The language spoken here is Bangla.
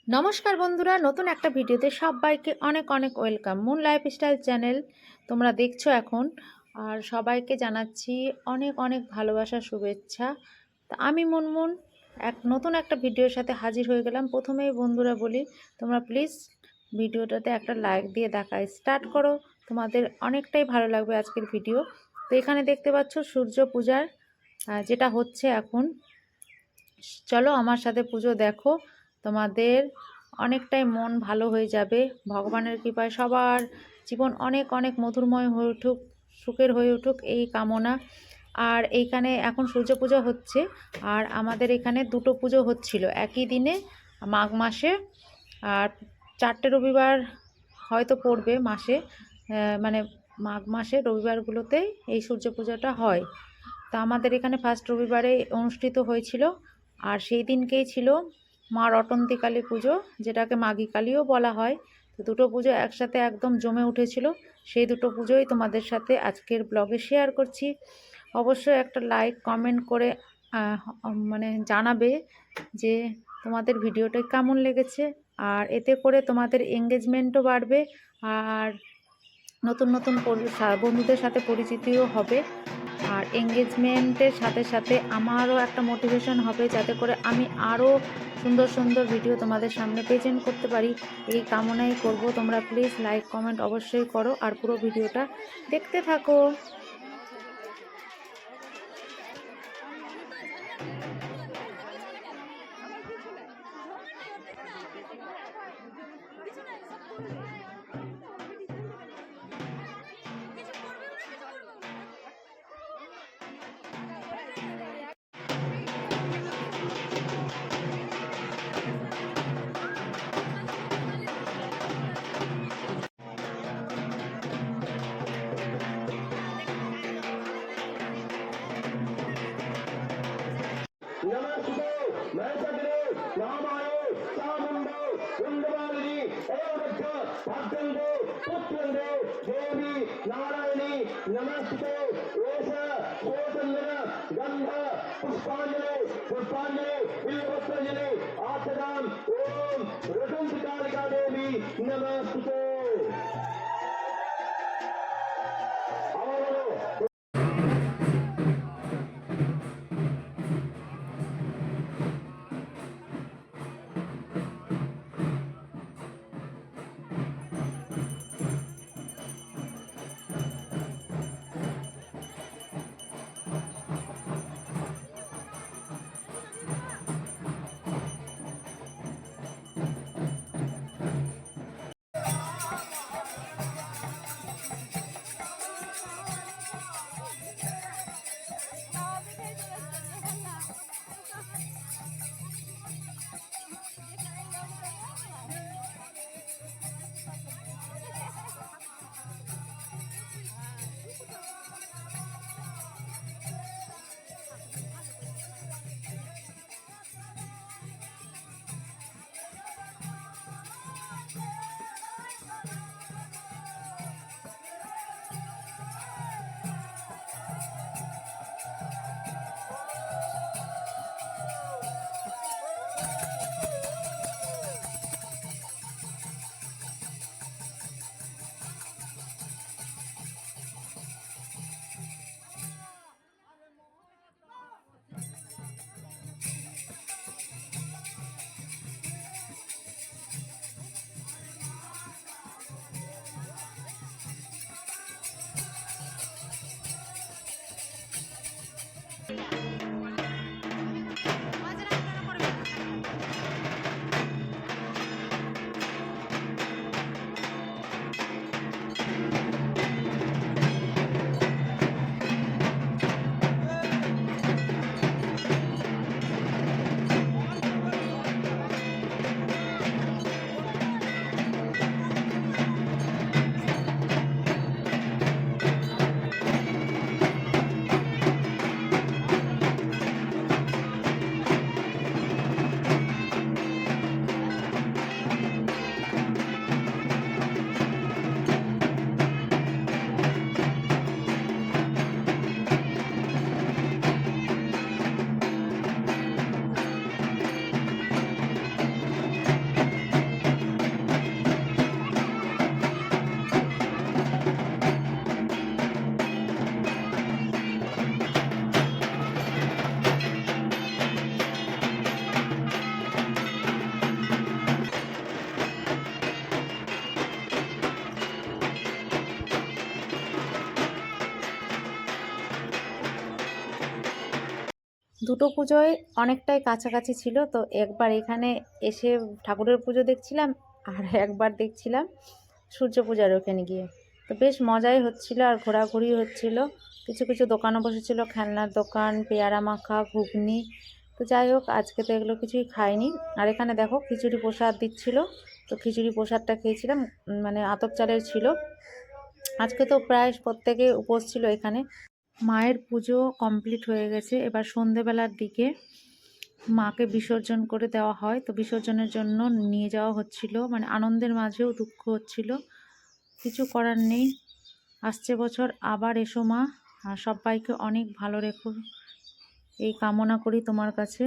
নমস্কার বন্ধুরা, নতুন একটা ভিডিওতে সবাইকে অনেক অনেক ওয়েলকাম। মুন লাইফস্টাইল চ্যানেল তোমরা দেখছো এখন, আর সবাইকে জানাচ্ছি অনেক অনেক ভালোবাসা, শুভেচ্ছা। তা আমি মুনমুন নতুন একটা ভিডিওর সাথে হাজির হয়ে গেলাম। প্রথমেই বন্ধুরা বলি, তোমরা প্লিজ ভিডিওটাতে একটা লাইক দিয়ে দেখা স্টার্ট করো, তোমাদের অনেকটাই ভালো লাগবে আজকের ভিডিও। তো এখানে দেখতে পাচ্ছ সূর্য পূজার যেটা হচ্ছে এখন। চলো আমার সাথে পুজো দেখো, তোমাদের অনেকটাই মন ভালো হয়ে যাবে। ভগবানের কৃপায় সবার জীবন অনেক অনেক মধুরময় হয়ে উঠুক, সুখের হয়ে উঠুক, এই কামনা। আর এইখানে এখন সূর্য পুজো হচ্ছে, আর আমাদের এখানে দুটো পুজো হচ্ছিল একই দিনে মাঘ মাসে। আর 4টে রবিবার হয়তো পড়বে মাসে, মানে মাঘ মাসে রবিবারগুলোতেই এই সূর্য পূজাটা হয়। তা আমাদের এখানে ফার্স্ট রবিবারে অনুষ্ঠিত হয়েছিল, আর সেই দিনকেই ছিল মা রটন্তী কালী পুজো, যেটাকে মাঘী কালীও বলা হয়। তো দুটো পুজো একসাথে একদম জমে উঠেছিল। সেই দুটো পুজোই তোমাদের সাথে আজকের ব্লগে শেয়ার করছি। অবশ্যই একটা লাইক কমেন্ট করে মানে জানাবে যে তোমাদের ভিডিওটা কেমন লেগেছে, আর এতে করে তোমাদের এঙ্গেজমেন্টও বাড়বে, আর নতুন নতুন বন্ধুদের সাথে পরিচিতিও হবে। আর এঙ্গেজমেন্টের সাথে সাথে আমারও একটা মোটিভেশন হবে, যাতে করে আমি আরও সুন্দর সুন্দর ভিডিও তোমাদের সামনে প্রেজেন্ট করতে পারি। এই কামনাই করব। তোমরা প্লিজ লাইক কমেন্ট অবশ্যই করো, আর পুরো ভিডিওটা দেখতে থাকো। नारायणी नमस्ते एष चैतन्य गंध पुष्पांजलि पुष्पांजलि बिल्वपत्रांजलि आचराम ओम रटुंतिकालिका देवी नमस्ते। দুটো পুজোয় অনেকটাই কাছাকাছি ছিল, তো একবার এখানে এসে ঠাকুরের পুজো দেখছিলাম আর একবার দেখছিলাম সূর্য পূজার ওখানে গিয়ে। তো বেশ মজাই হচ্ছিল আর ঘোরাঘুরি হচ্ছিল, কিছু কিছু দোকানও বসেছিল, খেলনার দোকান, পেয়ারা মাখা, ঘুগনি। তো যাই হোক, আজকে তো এগুলো কিছুই খাইনি। আর এখানে দেখো খিচুড়ি প্রসাদ দিচ্ছিল, তো খিচুড়ি প্রসাদটা খেয়েছিলাম। মানে আতপ চালের ছিল। আজকে তো প্রায় প্রত্যেকে উপোস ছিল এখানে। মায়ের পুজো কমপ্লিট হয়ে গেছে, এবার সন্ধেবেলার দিকে মাকে বিসর্জন করে দেওয়া হয়। তো বিসর্জনের জন্য নিয়ে যাওয়া হচ্ছিল, মানে আনন্দের মাঝেও দুঃখ হচ্ছিল, কিছু করার নেই। আসছে বছর আবার এসো মা, আর সবাইকে অনেক ভালো রেখো এই কামনা করি তোমার কাছে।